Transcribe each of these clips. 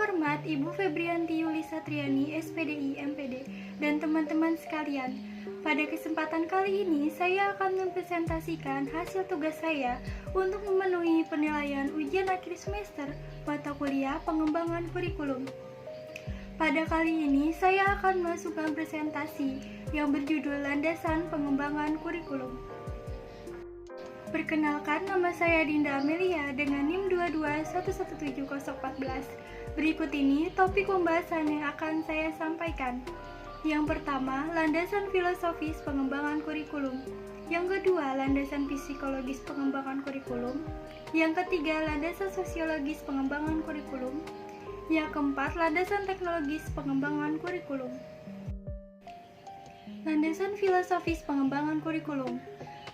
terhormat Ibu Febrianti Yuli Satriani, SPDI, MPD, dan teman-teman sekalian. Pada kesempatan kali ini, saya akan mempresentasikan hasil tugas saya untuk memenuhi penilaian ujian akhir semester mata kuliah pengembangan kurikulum. Pada kali ini, saya akan masukkan presentasi yang berjudul Landasan Pengembangan Kurikulum. Perkenalkan, nama saya Dinda Amelia dengan NIM 2211714. Berikut ini topik pembahasan yang akan saya sampaikan. Yang pertama, landasan filosofis pengembangan kurikulum. Yang kedua, landasan psikologis pengembangan kurikulum. Yang ketiga, landasan sosiologis pengembangan kurikulum. Yang keempat, landasan teknologis pengembangan kurikulum. Landasan filosofis pengembangan kurikulum.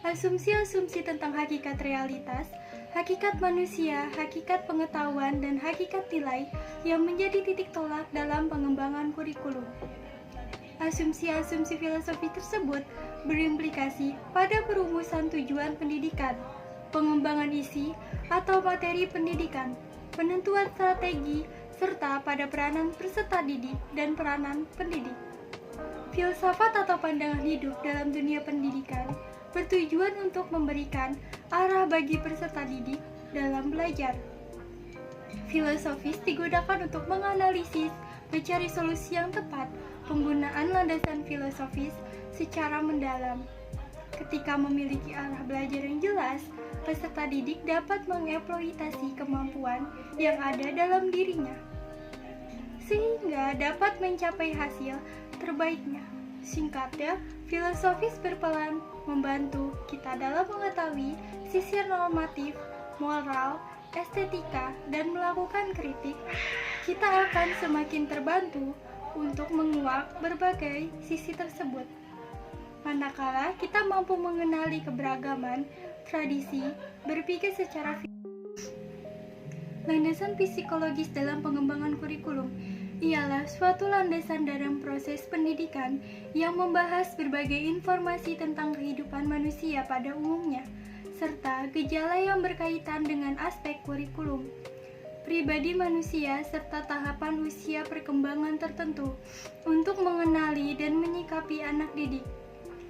Asumsi-asumsi tentang hakikat realitas, hakikat manusia, hakikat pengetahuan, dan hakikat nilai yang menjadi titik tolak dalam pengembangan kurikulum. Asumsi-asumsi filosofi tersebut berimplikasi pada perumusan tujuan pendidikan, pengembangan isi atau materi pendidikan, penentuan strategi, serta pada peranan peserta didik dan peranan pendidik. Filsafat atau pandangan hidup dalam dunia pendidikan bertujuan untuk memberikan arah bagi peserta didik dalam belajar. Filosofis digunakan untuk menganalisis, mencari solusi yang tepat, penggunaan landasan filosofis secara mendalam. Ketika memiliki arah belajar yang jelas, peserta didik dapat mengeksploitasi kemampuan yang ada dalam dirinya, sehingga dapat mencapai hasil terbaiknya. Singkatnya, filosofis berperan membantu kita dalam mengetahui sisi normatif, moral, estetika, dan melakukan kritik. Kita akan semakin terbantu untuk menguak berbagai sisi tersebut. Manakala kita mampu mengenali keberagaman, tradisi, berpikir secara landasan psikologis dalam pengembangan kurikulum ialah suatu landasan dalam proses pendidikan yang membahas berbagai informasi tentang kehidupan manusia pada umumnya, serta gejala yang berkaitan dengan aspek kurikulum, pribadi manusia, serta tahapan usia perkembangan tertentu untuk mengenali dan menyikapi anak didik.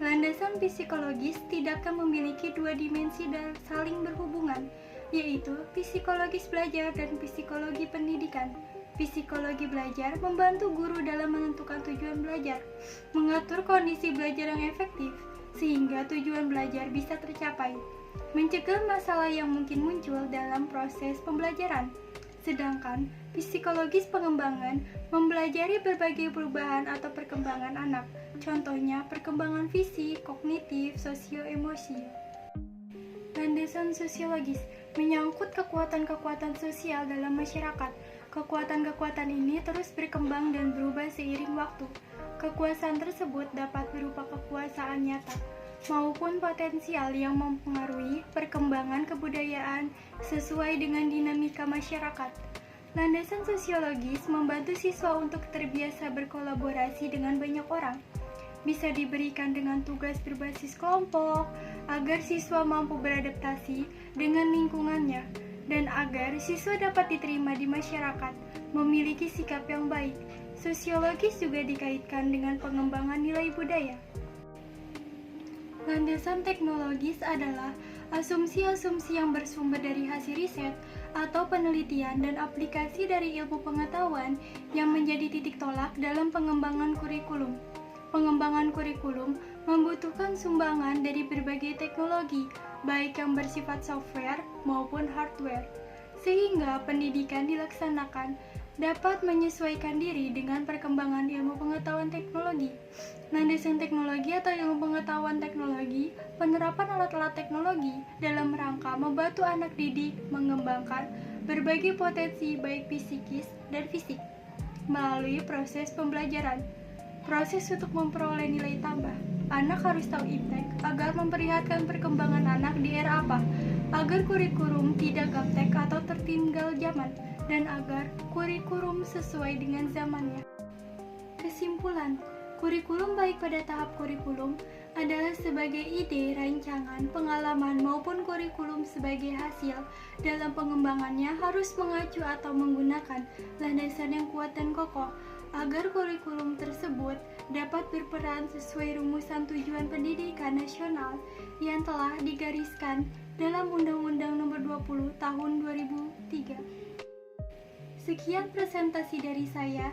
Landasan psikologis tidak akan memiliki dua dimensi dan saling berhubungan, yaitu psikologis belajar dan psikologi pendidikan. Psikologi belajar membantu guru dalam menentukan tujuan belajar, mengatur kondisi belajar yang efektif, sehingga tujuan belajar bisa tercapai, mencegah masalah yang mungkin muncul dalam proses pembelajaran. Sedangkan psikologis pengembangan mempelajari berbagai perubahan atau perkembangan anak, contohnya perkembangan fisik, kognitif, sosio-emosi. Landasan sosiologis menyangkut kekuatan-kekuatan sosial dalam masyarakat. Kekuatan-kekuatan ini terus berkembang dan berubah seiring waktu. Kekuasaan tersebut dapat berupa kekuasaan nyata maupun potensial yang mempengaruhi perkembangan kebudayaan sesuai dengan dinamika masyarakat. Landasan sosiologis membantu siswa untuk terbiasa berkolaborasi dengan banyak orang. Bisa diberikan dengan tugas berbasis kelompok agar siswa mampu beradaptasi dengan lingkungannya, dan agar siswa dapat diterima di masyarakat, memiliki sikap yang baik. Sosiologis juga dikaitkan dengan pengembangan nilai budaya. Landasan teknologis adalah asumsi-asumsi yang bersumber dari hasil riset atau penelitian dan aplikasi dari ilmu pengetahuan yang menjadi titik tolak dalam pengembangan kurikulum. Pengembangan kurikulum membutuhkan sumbangan dari berbagai teknologi, baik yang bersifat software maupun hardware, sehingga pendidikan dilaksanakan dapat menyesuaikan diri dengan perkembangan ilmu pengetahuan teknologi. Landasan teknologi atau ilmu pengetahuan teknologi, penerapan alat-alat teknologi dalam rangka membantu anak didik mengembangkan berbagai potensi baik psikis dan fisik melalui proses pembelajaran. Proses untuk memperoleh nilai tambah. Anak harus tahu iptek agar memperlihatkan perkembangan anak di era apa, agar kurikulum tidak gaptek atau tertinggal zaman, dan agar kurikulum sesuai dengan zamannya. Kesimpulan, kurikulum baik pada tahap kurikulum adalah sebagai ide, rancangan, pengalaman, maupun kurikulum sebagai hasil dalam pengembangannya harus mengacu atau menggunakan landasan yang kuat dan kokoh agar kurikulum tersebut dapat berperan sesuai rumusan tujuan pendidikan nasional yang telah digariskan dalam Undang-Undang Nomor 20 Tahun 2003. Sekian presentasi dari saya.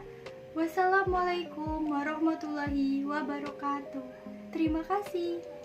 Wassalamualaikum warahmatullahi wabarakatuh. Terima kasih.